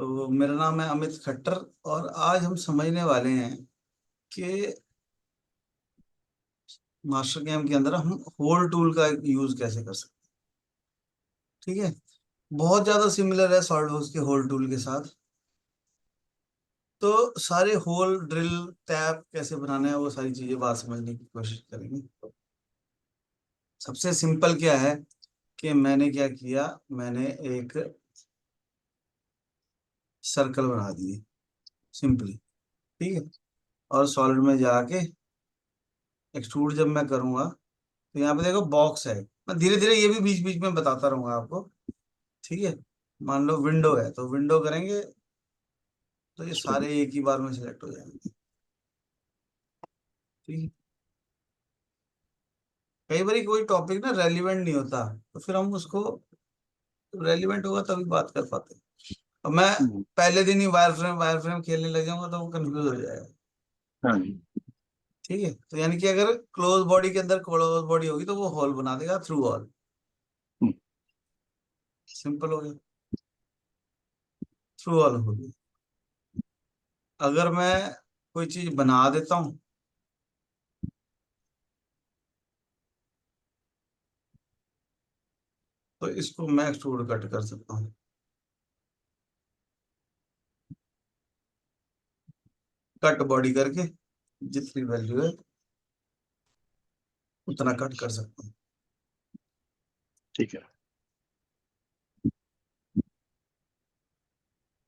तो मेरा नाम है अमित खट्टर। और आज हम समझने वाले हैं कि मास्टर गेम के अंदर हम होल टूल का यूज कैसे कर सकते हैं। ठीक है। बहुत ज्यादा सिमिलर है सॉलिडवर्क्स के होल टूल के साथ। तो सारे होल ड्रिल टैप कैसे बनाने हैं वो सारी चीजें बात समझने की कोशिश करेंगे। सबसे सिंपल क्या है कि मैंने क्या किया, मैंने एक सर्कल बना दिए सिंपली। ठीक है। और सॉलिड में जाके एक्सट्रूड जब मैं करूंगा तो यहाँ पे देखो बॉक्स है। मैं धीरे धीरे ये भी बीच बीच में बताता रहूंगा आपको। ठीक है। मान लो विंडो है तो विंडो करेंगे तो ये सारे एक ही बार में सिलेक्ट हो जाएंगे। ठीक है। कई बार कोई टॉपिक ना रेलिवेंट नहीं होता तो फिर हम उसको, रेलिवेंट होगा तभी बात कर पाते हैं। अब मैं हम्म, पहले दिन ही वायर फ्रेम खेलने लग जाऊंगा तो वो कंफ्यूज हो जाएगा। हाँ जी। ठीक है। तो यानी कि अगर क्लोज बॉडी के अंदर क्लोज बॉडी होगी तो वो होल बना देगा थ्रू हॉल। हम्म, सिंपल हो गया। थ्रू हॉल हो गया। अगर मैं कोई चीज बना देता हूँ तो इसको मैं एक्सट्रूड कट कर सकता हूँ। कट बॉडी करके जितनी वैल्यू है उतना कट कर सकता हूँ। ठीक है।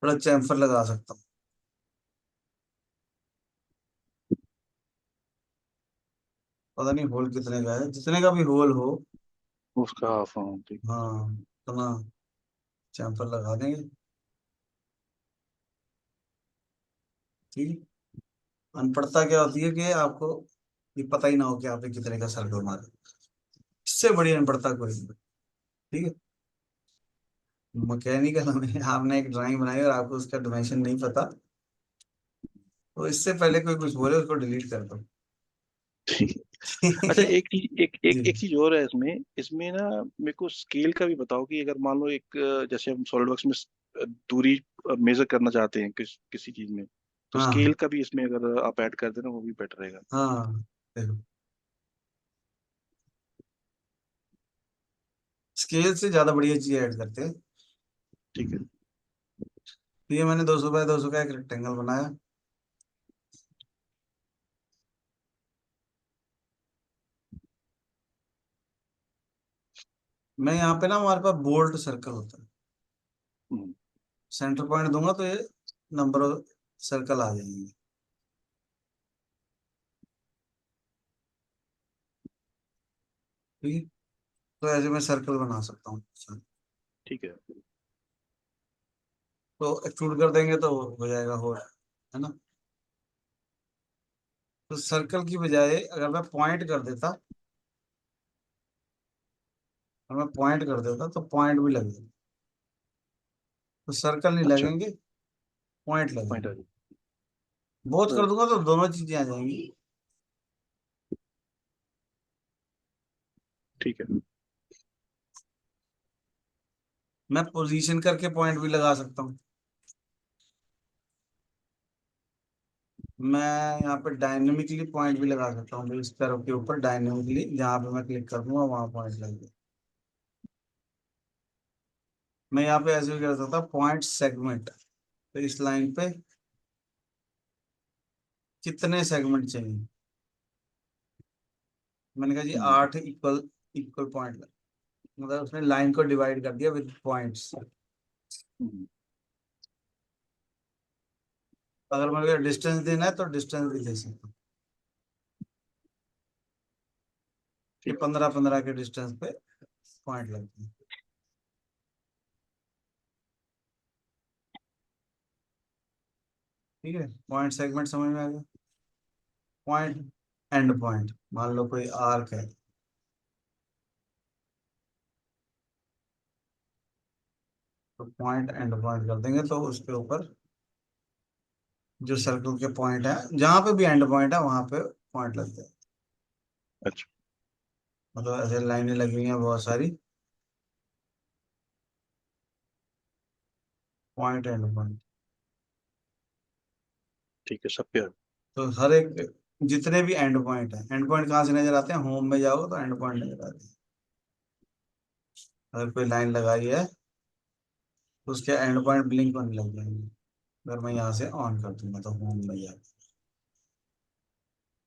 बड़ा चैम्फर लगा सकता हूँ। पता नहीं होल कितने का है, जितने का भी होल हो। उसका हाफ, हाँ ठीक। हाँ, उतना चैम्फर लगा देंगे। ठीक है। अनपढ़ता क्या होती है कि आपको ये पता ही ना हो कि आपने कितने का सर्कल मारा। इससे बड़ी अनपढ़ता कोई नहीं। ठीक है। मैकेनिकल में आपने एक ड्राइंग बनाई और आपको उसका डायमेंशन नहीं पता तो इससे पहले कोई कुछ बोले उसको डिलीट कर दो। ठीक है। अच्छा, एक चीज एक जी। एक एक चीज और है इसमें इसमें ना, मेरे को स्केल का भी बताओ कि अगर मान लो एक जैसे हम सॉलिडवर्क्स में दूरी मेजर करना चाहते हैं किसी चीज में, तो स्केल हाँ का भी इसमें अगर आप ऐड कर देना वो भी बेटर रहेगा। हाँ। देखो, स्केल से ज्यादा बढ़िया चीज ऐड करते हैं। ठीक है। तो ये मैंने 200 बाय 200 का एक रेक्टेंगल बनाया। मैं यहाँ पे ना, हमारे पास बोल्ट सर्कल होता है। हम्म, सेंटर पॉइंट दूंगा तो ये नंबर ऑफ सर्कल आ जाएंगे। ठीक है। तो ऐसे मैं सर्कल बना सकता हूँ। ठीक है। तो एक्सट्रूड कर देंगे तो हो जाएगा होल, है ना। तो सर्कल की बजाय अगर मैं पॉइंट कर देता, अगर मैं पॉइंट कर देता तो पॉइंट भी लगेगा। तो सर्कल नहीं अच्छा, लगेंगे, पॉइंट पॉइंट लगेंगे। आ गया। बहुत कर तो दूंगा तो दोनों चीजें आ जाएंगी। ठीक है। मैं पोजीशन करके पॉइंट भी लगा सकता हूँ। मैं यहाँ पे डायनेमिकली पॉइंट भी लगा सकता हूँ। इस तरफ के ऊपर डायनेमिकली जहाँ पे मैं क्लिक कर दूंगा वहां पॉइंट लगेगा। मैं यहाँ पे ऐसे भी कर सकता हूँ पॉइंट सेगमेंट। तो इस लाइन पे कितने सेगमेंट चाहिए, मैंने कहा जी हम्म, 8 इक्वल इक्वल पॉइंट। मतलब उसने लाइन को डिवाइड कर दिया विद पॉइंट्स। हम्म, अगर मुझे डिस्टेंस देना है तो डिस्टेंस भी दे सकता हूँ कि ठीक है। 15-15 के डिस्टेंस पे पॉइंट लगते हैं। ठीक है। पॉइंट सेगमेंट समझ में आ गया। पॉइंट एंड पॉइंट, मान लो कोई आर्क है तो पॉइंट एंड पॉइंट कर देंगे तो उसके ऊपर जो सर्कल के पॉइंट है जहां पे भी एंड पॉइंट है वहां पे पॉइंट लगते हैं। अच्छा। मतलब ऐसे लाइनें लगी हुई हैं बहुत सारी। Point and point. ठीक है, सब पे है। तो हर एक, जितने भी एंड पॉइंट है, एंड पॉइंट कहाँ से नजर आते हैं? होम में जाओ तो एंड पॉइंट नजर आते हैं। अगर कोई लाइन लगाई है तो उसके एंड पॉइंट ब्लिंक होने लग जाएंगे। अगर मैं यहाँ से ऑन कर दूंगा तो होम में जाए,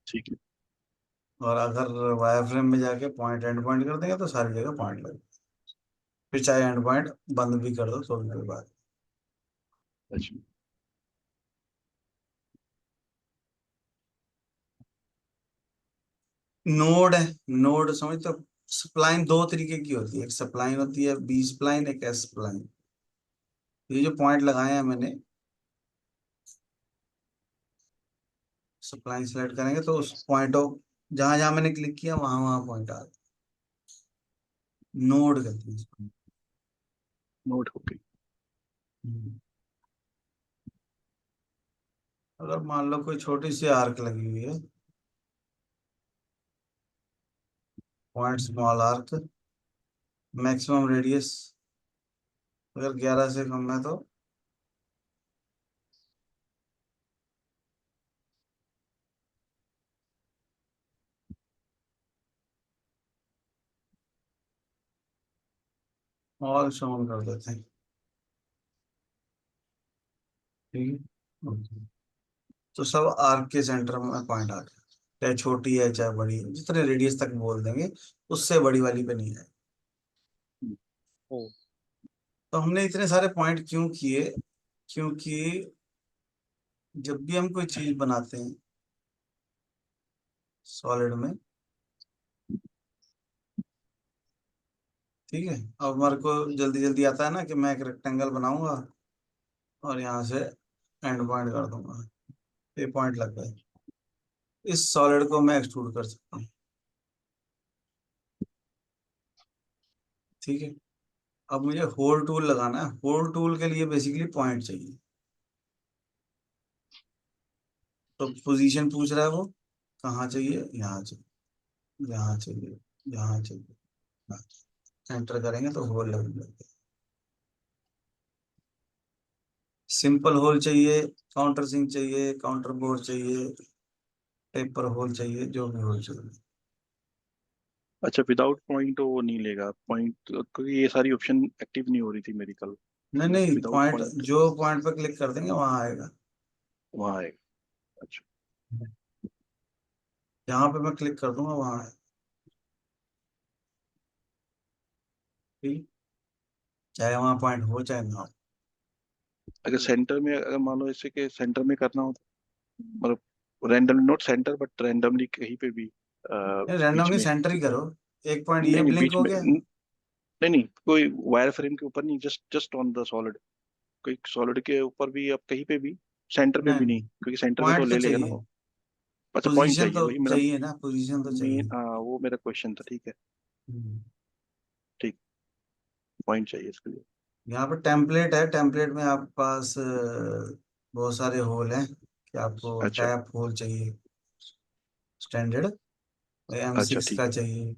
ठीक है। और अगर वायर फ्रेम में जाके पॉइंट एंड पॉइंट कर देंगे तो सारी जगह पॉइंट लगे। फिर चाहे एंड पॉइंट बंद भी कर दो तो भी कोई बात अच्छा। नहीं। नोड है, नोड समझ तो। स्प्लाइन दो तरीके की होती है, एक स्प्लाइन होती है, बी स्प्लाइन, एक एस स्प्लाइन। ये जो पॉइंट लगाए हैं मैंने, स्प्लाइन सेलेक्ट करेंगे तो उस पॉइंट ऑफ, जहां जहां मैंने क्लिक किया वहां वहां पॉइंट आ गया। नोड कहते हैं इसको। नोट हो गई। हम्म। अगर मान लो कोई छोटी सी आर्क लगी हुई है, point small arc, maximum radius अगर 11 से कम है तो ऑल शोन कर देते हैं। ठीक है। तो सब आर्क के सेंटर में पॉइंट आ गया, चाहे छोटी है चाहे बड़ी है, जितने रेडियस तक बोल देंगे उससे बड़ी वाली पे नहीं है। ओ। तो हमने इतने सारे पॉइंट क्यों किए? क्योंकि जब भी हम कोई चीज बनाते हैं सॉलिड में, ठीक है, अब हमारे को जल्दी जल्दी आता है ना कि मैं एक रेक्टेंगल बनाऊंगा और यहाँ से एंड पॉइंट कर दूंगा, ये पॉइंट लग गए। इस सॉलिड को मैं एक्सट्रूड कर सकता हूँ। ठीक है। अब मुझे होल टूल लगाना है, होल टूल के लिए बेसिकली पॉइंट चाहिए। तो पोजीशन पूछ रहा है वो, कहाँ चाहिए? यहाँ चाहिए, यहाँ चाहिए, यहाँ चाहिए। एंटर करेंगे तो होल लगने लगेगा। सिंपल होल चाहिए, काउंटर सिंक चाहिए, काउंटर बोर्ड चाहिए, टेपर होल चाहिए, जो भी होल चाहिए। अच्छा, विदाउट पॉइंट वो नहीं लेगा पॉइंट, क्योंकि ये सारी ऑप्शन एक्टिव नहीं हो रही थी मेरी कल। नहीं तो नहीं, विदाउट पॉइंट, पॉइंट जो पॉइंट पर क्लिक कर देंगे वहां आएगा। वहाँ आएगा। अच्छा। यहाँ पे मैं क्लिक कर दूंगा वहां आएगा। ठीक। चाहे वहां पॉइंट हो चाहे ना हो। अगर सेंटर में, अगर मान लो ऐसे कि सेंटर में करना हो, मतलब randomly, not centre but randomly कहीं पे भी बीच रैंडमली में। सेंटर ही करो। एक पॉइंट नहीं ये नहीं, ब्लिंक बीच हो में गया। नहीं नहीं, कोई वायर फ्रेम के ऊपर नहीं, just just on the solid. कोई सॉलिड के ऊपर भी, अब कहीं पे भी, सेंटर पे भी नहीं, नहीं, क्योंकि सेंटर में तो पॉइंट तो ले लेगा ना चाहिए, वो। अच्छा, पॉइंट पोजीशन चाहिए, तो वही मेरा चाहिए ना, पोजीशन तो मेन, चाहिए। वो मेरा क्वेश्चन था। ठीक है। हम्म। ठीक। पॉइंट चाहिए इसके लिए। यहाँ पर टेम्पलेट है, टेम्पलेट में आपके पास बहुत सारे होल हैं कि आपको अच्छा। टैप होल चाहिए स्टैंडर्ड, एम अच्छा, सिक्स ठीक का है। चाहिए,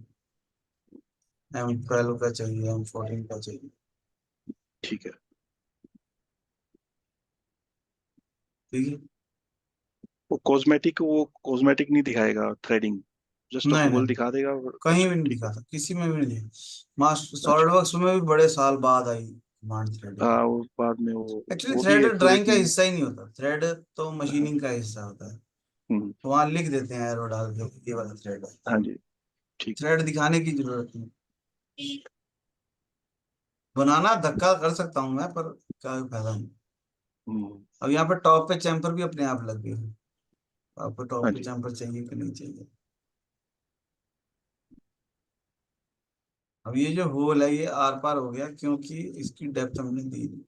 M12 का चाहिए, M14 का चाहिए। ठीक है। ठीक है। वो कॉस्मेटिक नहीं दिखाएगा थ्रेडिंग, जस्ट नहीं होल नहीं, दिखा देगा कहीं अच्छा, भी नहीं ठीक है। दिखा था, किसी में भी नहीं। मास्टर अच्छा। सॉलिड वर्क्स में भी बड़े साल बाद आई कमांड थ्रेडिंग। हाँ, वो बाद में एक्चुअली वो भी थ्रेड ड्राइंग का एक्यूरेट नहीं। हिस्सा ही नहीं होता, थ्रेड तो हाँ। मशीनिंग का हिस्सा होता है। हम्म। वहां लिख देते हैं एरो डाल के ये वाला थ्रेड है। हाँ जी। ठीक। थ्रेड दिखाने की जरूरत नहीं। बनाना धक्का कर सकता हूँ मैं, पर क्या फायदा नहीं। हम्म। अब यहाँ पे टॉप पे चैम्पर भी अपने आप लग गए हैं। आपको हाँ टॉप पे जी। चैम्पर चाहिए कि नहीं चाहिए? अब ये जो होल है ये आर पार हो गया क्योंकि इसकी डेप्थ हमने दी नहीं।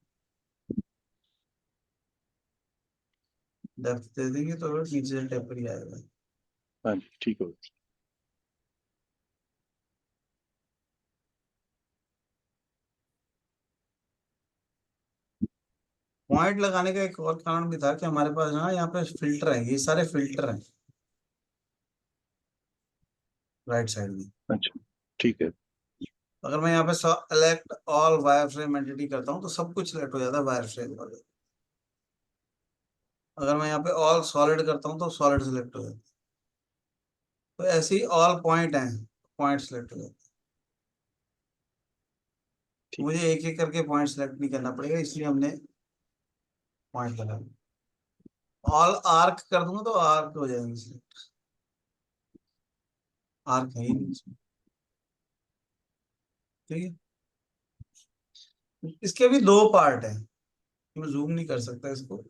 डेप्थ दे देंगे तो नीचे से टेपर ही आएगा। हाँ जी, ठीक हो। पॉइंट लगाने का एक और कारण भी था कि हमारे पास ना यहाँ पे फिल्टर है, ये सारे फिल्टर हैं राइट साइड में। अच्छा, ठीक है। अगर मैं यहाँ पे select all wire frame entity करता हूँ तो सब कुछ सिलेक्ट हो जाता है वायर फ्रेम वाले। अगर मैं यहाँ पे ऑल सॉलिड करता हूँ तो सॉलिड सिलेक्ट हो जाता है। तो ऐसे ही ऑल पॉइंट हैं, पॉइंट सिलेक्ट हो जाते हैं। ठीक। मुझे एक एक करके पॉइंट सिलेक्ट नहीं करना पड़ेगा, इसलिए हमने पॉइंट लगा। ऑल आर्क कर दूंगा तो आर्क हो जाएंगे सिलेक्ट। आर्क है ही नहीं इसमें। ठीक है, इसके भी दो पार्ट है, मैं जूम नहीं कर सकता इसको।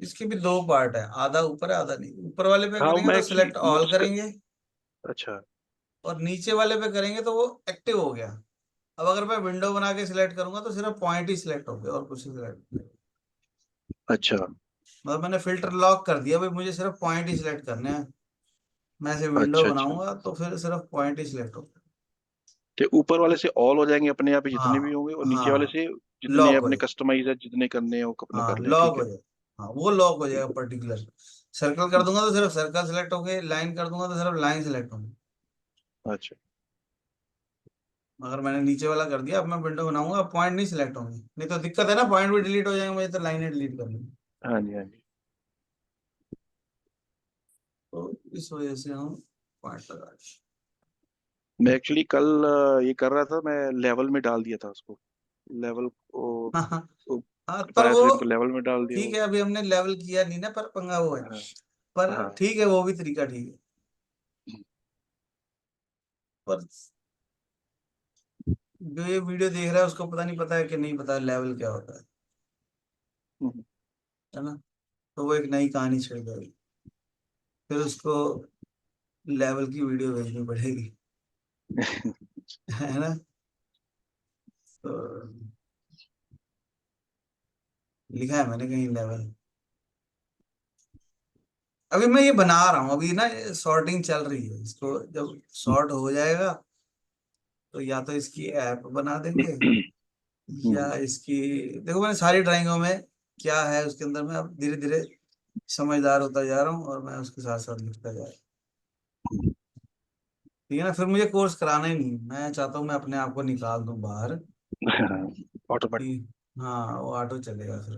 इसके भी दो पार्ट है, आधा ऊपर है आधा नहीं। ऊपर वाले पे हाँ करेंगे मैं तो एक्चुअली सिलेक्ट ऑल यूज कर। करेंगे, अच्छा। और नीचे वाले पे करेंगे तो वो एक्टिव हो गया। अब अगर मैं विंडो बना के सिलेक्ट करूंगा तो सिर्फ पॉइंट ही सिलेक्ट हो गया और कुछ नहीं सिलेक्ट। अच्छा। मतलब मैंने फिल्टर लॉक कर दिया, भाई मुझे सिर्फ पॉइंट ही सिलेक्ट करने हैं। मैं से विंडो अच्छा। अच्छा। बनाऊंगा तो फिर सिर्फ पॉइंट ही सिलेक्ट होगा। तो ऊपर वाले से ऑल हो जाएंगे अपने आप ही जितने भी हाँ होंगे, और नीचे वाले हाँ, से जितने लॉक हो अपने जाए। कस्टमाइज है जितने करने हैं वो अपने हाँ कर लें, लॉक ठीक हो है। जाए। हाँ वो लॉक हो जाएगा पर्टिकुलर। सर्कल कर दूंगा तो सिर्फ सर्कल सिलेक्ट हो गए, लाइन कर दूंगा तो सिर्फ लाइन सिलेक्ट होंगे। अच्छा। अगर मैंने नीचे वाला कर दिया, अब मैं विंडो बनाऊंगा, अब पॉइंट नहीं सिलेक्ट होंगे, नहीं तो दिक्कत है ना, पॉइंट भी डिलीट हो जाएंगे, मुझे तो लाइनें डिलीट करनी है। हाँ जी, हाँ जी। तो इस वजह से हम पॉइंट लगा रहे मैं एक्चुअली कल ये कर रहा था, मैं लेवल में डाल दिया था उसको। लेवल को, हैं। हाँ वो हाँ, पर वायर वो फ्रेम को लेवल में डाल दिया ठीक वो। है, अभी हमने लेवल किया नहीं ना, पर पंगा वो है। हाँ। पर हाँ। ठीक है, वो भी तरीका ठीक है। पर जो ये वीडियो देख रहा है उसको पता नहीं, पता है कि नहीं पता लेवल क्या होता है ना। तो वो एक नई कहानी छिड़ गई, फिर उसको लेवल की वीडियो भेजनी पड़ेगी। है ना। तो लिखा है मैंने कहीं लेवल। अभी मैं ये बना रहा हूँ, अभी ना सॉर्टिंग चल रही है, इसको जब सॉर्ट हो जाएगा तो या तो इसकी ऐप बना देंगे, या इसकी, देखो मैंने सारी ड्राइंगों में क्या है उसके अंदर, मैं अब धीरे धीरे समझदार होता जा रहा हूँ और मैं उसके साथ साथ लिखता जा रहा हूँ। ठीक है ना, फिर मुझे कोर्स कराना ही नहीं, मैं चाहता हूँ मैं अपने आप को निकाल दूं बाहर ऑटोमेटिक। कि हाँ वो ऑटो चलेगा। फिर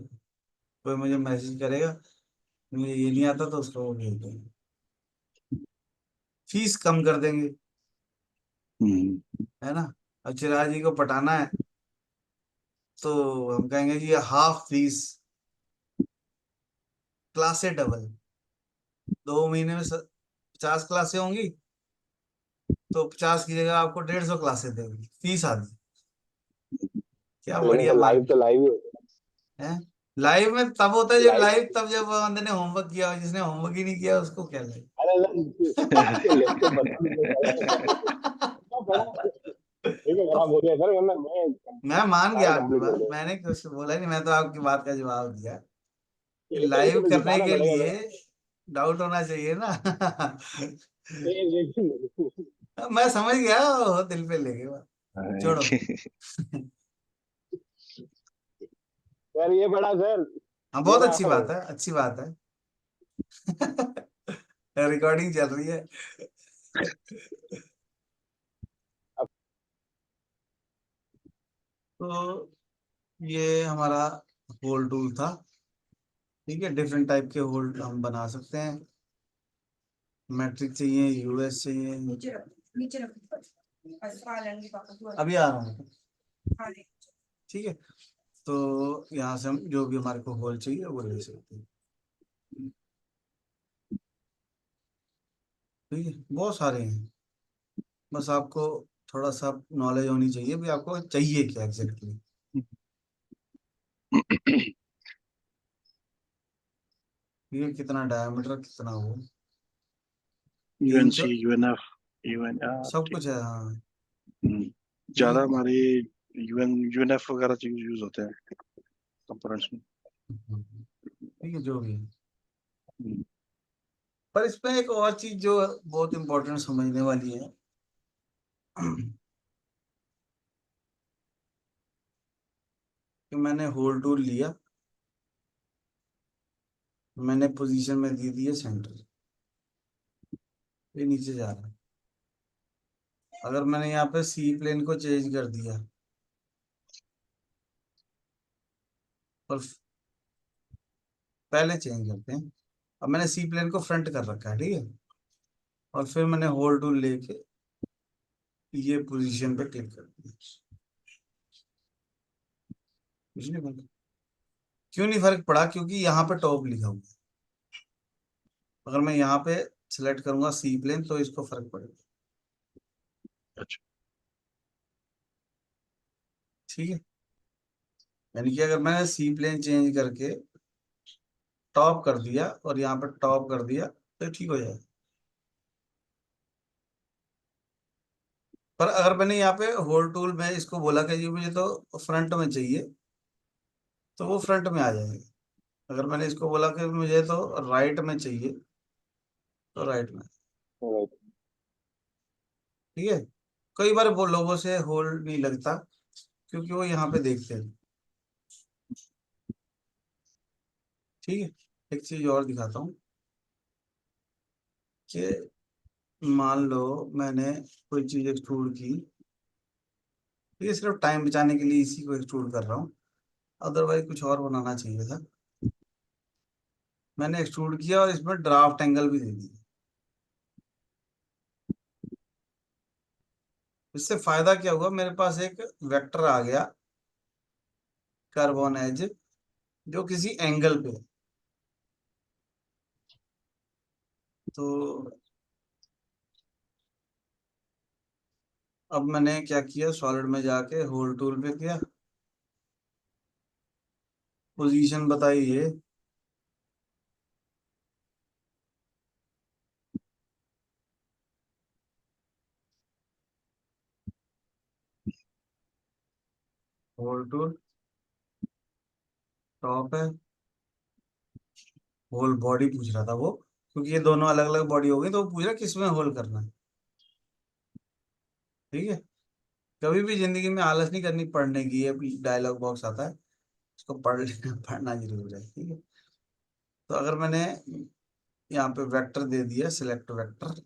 कोई मुझे मैसेज करेगा, मुझे ये नहीं आता तो उसको वो भेज देंगे, फीस कम कर देंगे। है ना। अब चिराग जी को पटाना है तो हम कहेंगे जी हाफ फीस, क्लासें डबल। 2 महीने में 50 क्लासें होंगी, तो 50 की जगह आपको 150 क्लासें देंगी, फीस आधी। क्या लेकिन बढ़िया तो लाइव मार्केट तो लाइव ही होता है। लाइव में तब होता है है जब लाइव। लाइव, तब जब बंदे ने होमवर्क किया हो, जिसने होमवर्क ही नहीं किया उसको क्या लाइव। अरे उसके लेक्चर बता दीजिए सर, इतना बड़ा ठीक है खराब हो गया सर, वरना मैं मैं मान गया सारे आपकी कंप्लीट बात, कर दूंगा। मैंने कुछ बोला नहीं, मैं तो आपकी बात का जवाब दिया कि एक तरीके लाइव से करने दिखाना के पड़ेगा लिए सर। डाउट होना चाहिए ना। एक मैं समझ गया, वो दिल पे लेके बात, छोड़ो। सर ये बड़ा सर, हाँ ये बहुत ना अच्छी बात है, अच्छी बात है। रिकॉर्डिंग चल रही है। तो ये हमारा होल टूल था। ठीक है, डिफरेंट टाइप के होल हम बना सकते हैं। मैट्रिक चाहिए, यूएस चाहिए। अभी आ रहा हूँ। ठीक है, तो यहाँ से हम जो भी हमारे को होल चाहिए वो ले सकते हैं। ठीक है, बहुत सारे हैं, बस आपको थोड़ा सा नॉलेज होनी चाहिए भी आपको चाहिए क्या एग्जैक्टली। ये कितना डायमीटर, कितना हो, 300, यूएनसी, यूएनएफ, यूएन, सब ठीक। कुछ है हाँ। ज्यादा ठीक हमारे यूएनएफ वगैरह यूज होते हैं कंपोनेंट्स में। है, ठीक है जो भी है। हम्म। पर इसमें एक और चीज जो बहुत इंपॉर्टेंट समझने वाली है, कि मैंने होल टूल लिया, मैंने पोजीशन में दे दी है सेंटर, ये नीचे जा रहा है। अगर मैंने यहाँ पे सी प्लेन को चेंज कर दिया और पहले चेंज करते हैं, अब मैंने सी प्लेन को फ्रंट कर रखा है, ठीक है, और फिर मैंने होल्ड टूल लेके ये पोजीशन पे क्लिक कर दिया। कुछ नहीं फर्क, क्यों नहीं फर्क पड़ा? क्योंकि यहाँ पे टॉप लिखा हुआ है। अगर मैं यहाँ पे सिलेक्ट करूंगा सी प्लेन तो इसको फर्क पड़ेगा। अच्छा। ठीक है, यानी कि अगर मैंने सी प्लेन चेंज करके टॉप कर दिया और यहाँ पर टॉप कर दिया तो ठीक हो जाएगा। पर अगर मैंने यहाँ पे होल्ड टूल में इसको बोला कि जी मुझे तो फ्रंट में चाहिए, तो वो फ्रंट में आ जाएगा। अगर मैंने इसको बोला कि मुझे तो राइट में चाहिए, तो राइट में। राइट। ठीक है, कई बार वो लोगों से होल्ड नहीं लगता क्योंकि वो यहाँ पे देखते हैं। ठीक है, एक चीज और दिखाता हूँ कि मान लो मैंने कोई चीज एक्सट्रूड की, ये सिर्फ टाइम बचाने के लिए इसी को एक्सट्रूड कर रहा हूँ, अदरवाइज कुछ और बनाना चाहिए था। मैंने एक्सट्रूड किया और इसमें ड्राफ्ट एंगल भी दे दिया। इससे फायदा क्या हुआ, मेरे पास एक वेक्टर आ गया कर्व ऑन एज जो किसी एंगल पे है। तो अब मैंने क्या किया, सॉलिड में जाके होल्ड टूल पे किया, पोजीशन बताइए, होल्ड टूल टॉप है, होल बॉडी पूछ रहा था वो, क्योंकि ये दोनों अलग अलग बॉडी हो गई तो वो पूछ रहा किस में होल करना है। ठीक है, कभी भी जिंदगी में आलस नहीं करनी पढ़ने की, ये डायलॉग बॉक्स आता है, उसको पढ़ लेना, पढ़ना जरूर है। ठीक है, तो अगर मैंने यहाँ पे वेक्टर दे दिया, सिलेक्ट वेक्टर,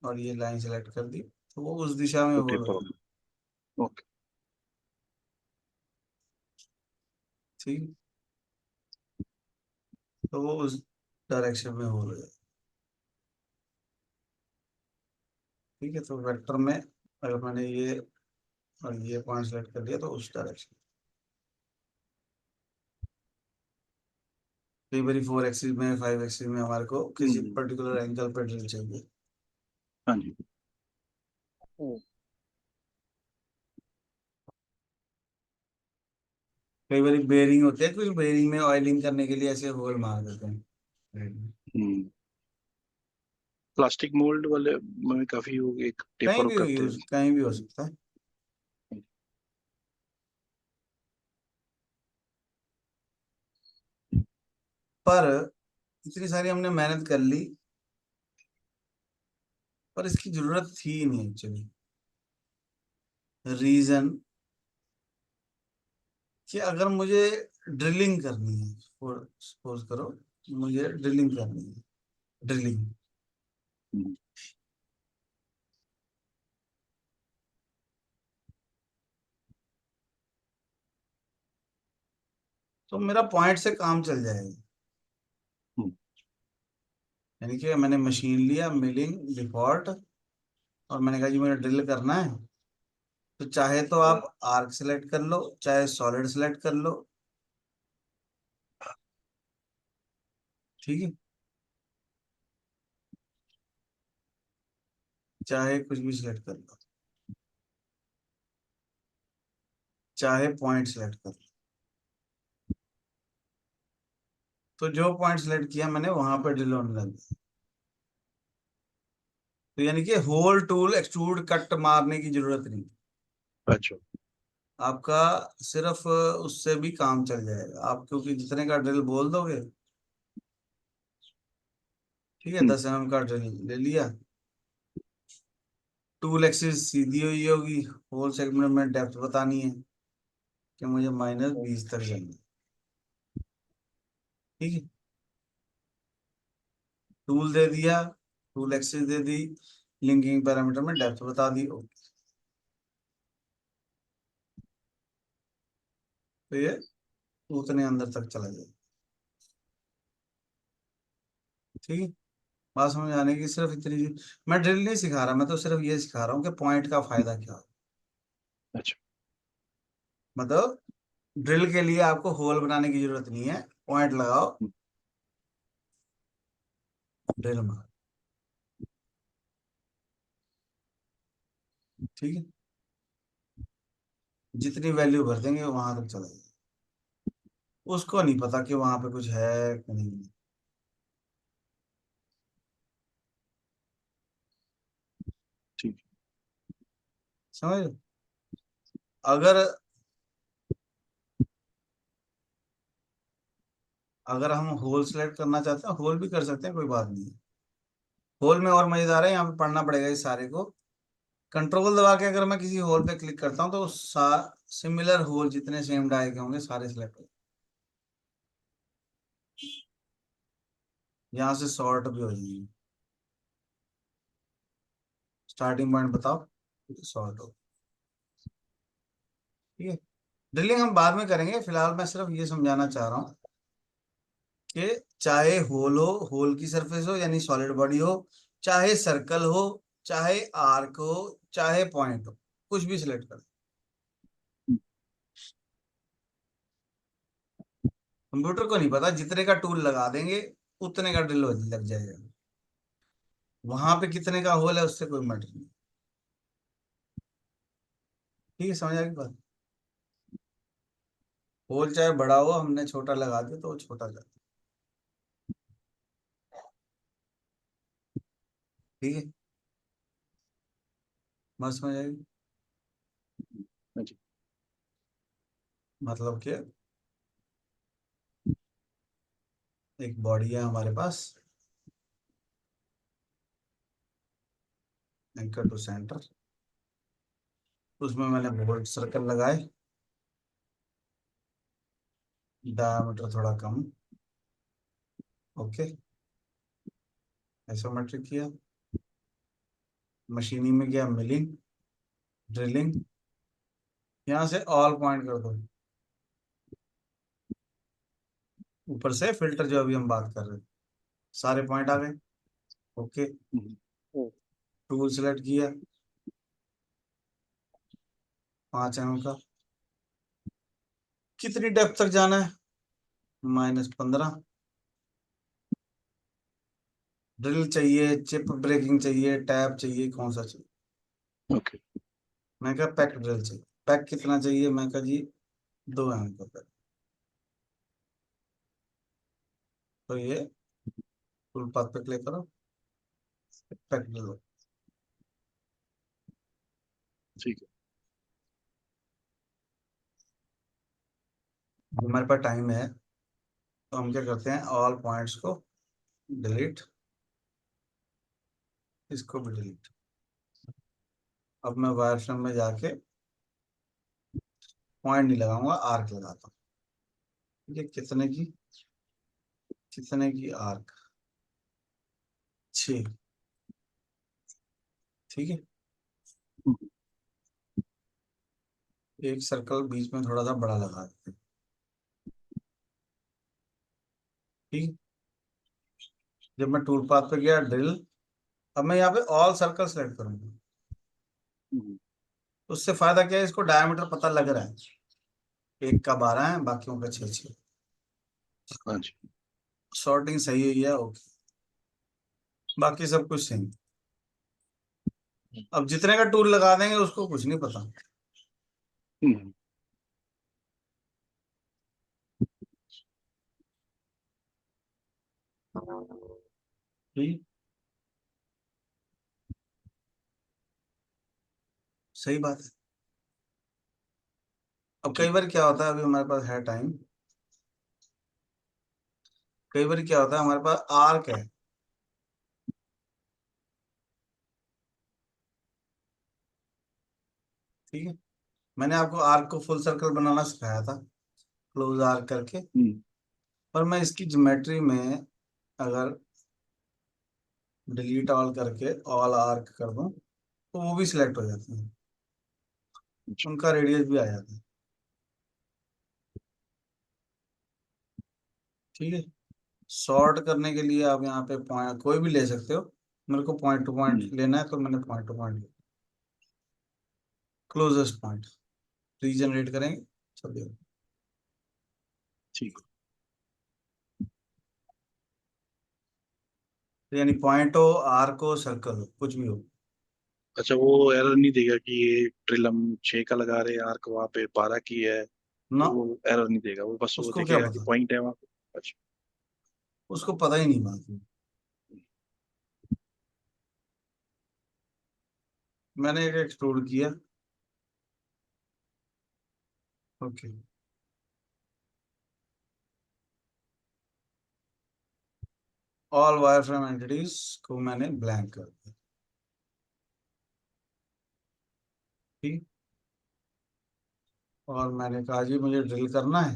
और ये लाइन सेलेक्ट कर दी, तो वो उस दिशा में तो होल टेपर होगा। होगा। ओके। ठीक, तो वो उस डायरेक्शन में होल हो जाएगा। ठीक है, तो वेक्टर में अगर मैंने ये और ये पॉइंट सेलेक्ट कर दिया तो उस डायरेक्शन, कई बार 4 एक्सिस में 5 एक्सिस में हमारे को किसी पर्टिकुलर एंगल पर ड्रिल चाहिए। हाँ जी। कई बार बेरिंग होते हैं, कुछ बेरिंग में ऑयलिंग करने के लिए ऐसे होल मार देते हैं। हम्म। प्लास्टिक मोल्ड वाले में काफी वो एक कहीं टेपर भी करते यूज, हैं। कहीं भी हो सकता है। पर इतनी सारी हमने मेहनत कर ली, पर इसकी जरूरत थी नहीं एक्चुअली। रीजन कि अगर मुझे ड्रिलिंग करनी है, सपोज करो मुझे ड्रिलिंग करनी है, ड्रिलिंग, हम्म, तो मेरा पॉइंट से काम चल जाएगा। हम्म, यानी कि मैंने मशीन लिया, मिलिंग डिफॉल्ट, और मैंने कहा जी मुझे ड्रिल करना है, तो चाहे तो आप आर्क सेलेक्ट कर लो, चाहे सॉलिड सेलेक्ट कर लो। ठीक है, चाहे कुछ भी सिलेक्ट कर लो, चाहे पॉइंट सेलेक्ट कर लो। तो जो पॉइंट सेलेक्ट किया मैंने वहां पर ड्रिल होने लग गया। तो यानी कि होल टूल एक्सट्रूड कट मारने की जरूरत नहीं, अच्छा। आपका सिर्फ उससे भी काम चल जाएगा। आप क्योंकि जितने का ड्रिल बोल दोगे, ठीक है, 10 mm का ड्रिल ले लिया, टूल एक्सिस सीधी हुई होगी, होल सेगमेंट में डेप्थ बतानी है कि मुझे -20 तक जाना है। ठीक है, टूल दे दिया, टूल एक्सिस दे दी, लिंकिंग पैरामीटर में डेप्थ बता दी। ओके, तो ये उतने अंदर तक चला जाएगा। ठीक है, बात समझ आने की सिर्फ इतनी। मैं ड्रिल नहीं सिखा रहा, मैं तो सिर्फ ये सिखा रहा हूँ कि पॉइंट का फायदा क्या है। अच्छा। मतलब ड्रिल के लिए आपको होल बनाने की जरूरत नहीं है, पॉइंट लगाओ, ड्रिल मारो। ठीक है, जितनी वैल्यू भर देंगे वहां तक चला जाएगा, उसको नहीं पता कि वहां पे कुछ है कि नहीं है। ठीक। समझ रहे हो? अगर अगर हम होल सेलेक्ट करना चाहते हैं, होल भी कर सकते हैं, कोई बात नहीं है। होल में और मजेदार है, यहाँ पे पढ़ना पड़ेगा इस सारे को। कंट्रोल दबा के अगर मैं किसी होल पे क्लिक करता हूँ तो सिमिलर होल जितने सेम डाई के होंगे सारे सिलेक्ट हो, यहाँ से सॉर्ट भी हो जाएंगे। स्टार्टिंग पॉइंट बताओ, सॉर्ट हो। ठीक है, ड्रिलिंग हम बाद में करेंगे, फिलहाल मैं सिर्फ ये समझाना चाह रहा हूँ कि चाहे होल हो, होल की सरफेस हो यानी सॉलिड बॉडी हो, चाहे सर्कल हो, चाहे आर्क हो, चाहे पॉइंट हो, कुछ भी सिलेक्ट कर। कंप्यूटर को नहीं पता, जितने का टूल लगा देंगे उतने का ड्रिल लग जाएगा। वहां पे कितने का होल है उससे कोई मैटर नहीं। ठीक है, समझ आ गई बात? होल चाहे बड़ा हो, हमने छोटा लगा दिया तो वो छोटा जाता। ठीक है, बात समझ आएगी? हाँ जी। मतलब कि एक बॉडी है हमारे पास, एंकर टू सेंटर, उसमें मैंने बोल्ट सर्कल लगाए, डायमीटर थोड़ा कम। ओके, आइसोमेट्रिक किया, मशीनिंग में गया, मिलिंग, ड्रिलिंग, यहाँ से ऑल पॉइंट कर दो, ऊपर से फिल्टर जो अभी हम बात कर रहे हैं, सारे पॉइंट आ गए। ओके, हम्म, टूल सेलेक्ट किया, 5 mm का, कितनी डेप्थ तक जाना है, -15। ड्रिल चाहिए, चिप ब्रेकिंग चाहिए, टैप चाहिए, कौन सा चाहिए? ओके। मैं कहा पैक ड्रिल चाहिए। पैक कितना चाहिए? मैं कहा जी 2 mm का पैक। तो ये फुल पाथ पे क्लिक करो, पैक ड्रिल। ठीक है। हमारे पास टाइम है तो हम क्या करते हैं, ऑल पॉइंट्स को डिलीट, इसको भी डिलीट। अब मैं वायर फ्रेम में जाके पॉइंट नहीं लगाऊंगा, आर्क लगाता हूँ। ठीक है, कितने की आर्क? 6। ठीक है, हम्म, एक सर्कल बीच में थोड़ा सा बड़ा लगा देते हैं। ठीक है, जब मैं टूल पाथ पे गया, ड्रिल, अब मैं यहाँ पे ऑल सर्कल सेलेक्ट करूंगा। हम्म, उससे फायदा क्या है, इसको डायमीटर पता लग रहा है, एक का 12 है, बाकियों का 6। हाँ जी। सॉर्टिंग सही हुई है, ओके, बाकी सब कुछ सही। अब जितने का टूल लगा देंगे उसको कुछ नहीं पता। हम्म, ठीक, सही बात है। अब कई ठीक। बार क्या होता है, अभी हमारे पास है टाइम, कई बार क्या होता है हमारे पास आर्क है। ठीक है, मैंने आपको आर्क को फुल सर्कल बनाना सिखाया था, क्लोज आर्क करके। हम्म, पर मैं इसकी ज्योमेट्री में अगर डिलीट ऑल करके ऑल आर्क कर दूं तो वो भी सिलेक्ट हो जाते हैं, उनका रेडियस भी आ जाता है। ठीक है, सॉर्ट करने के लिए आप यहाँ पे पॉइंट कोई भी ले सकते हो, मेरे को पॉइंट टू पॉइंट लेना है तो मैंने पॉइंट टू पॉइंट लिया, क्लोजेस्ट पॉइंट रीजनरेट करेंगे सब देखो। ठीक। तो यानी पॉइंट हो, आर्क हो, सर्कल हो, कुछ भी हो। अच्छा, वो एरर नहीं देगा कि ये ड्रिल हम 6 का लगा रहे हैं, आर्क वहाँ पे 12 की है, ना, तो वो एरर नहीं देगा, वो बस वो उसको क्या देखेगा कि पता, पॉइंट है वहाँ पे। अच्छा। उसको पता ही नहीं बात में। मैंने एक एक्सट्रूड किया, okay, all wire frame entities को मैंने ब्लैंक कर दिया। ठीक, और मैंने कहा जी मुझे ड्रिल करना है,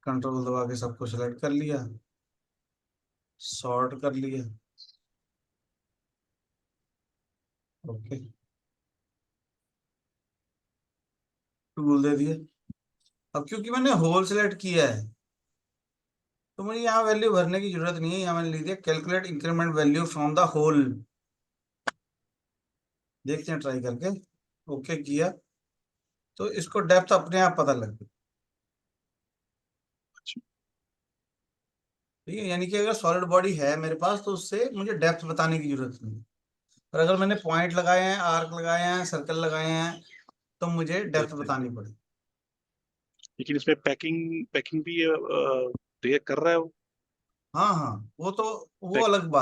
कंट्रोल दबा के सबको सिलेक्ट कर लिया, सॉर्ट कर लिया, ओके, टूल दे दिए। अब क्योंकि मैंने होल सिलेक्ट किया है तो मुझे यहाँ वैल्यू भरने की जरूरत नहीं है, यहाँ मैंने लिख दिया calculate increment value from the whole. देखते हैं ट्राई करके, ओके किया तो इसको डेप्थ अपने आप पता लग गई। ठीक है, यानी कि अगर सॉलिड बॉडी है मेरे पास तो उससे मुझे डेप्थ बताने की जरूरत नहीं है, और अगर मैंने पॉइंट लगाए हैं, आर्क लगाए हैं, सर्कल लगाए हैं तो मुझे डेप्थ बतानी पड़ेगी। लेकिन इसमें पैकिंग पैकिंग भी कर रहा है वो। हाँ हाँ, वो तो वो पैक अलग बात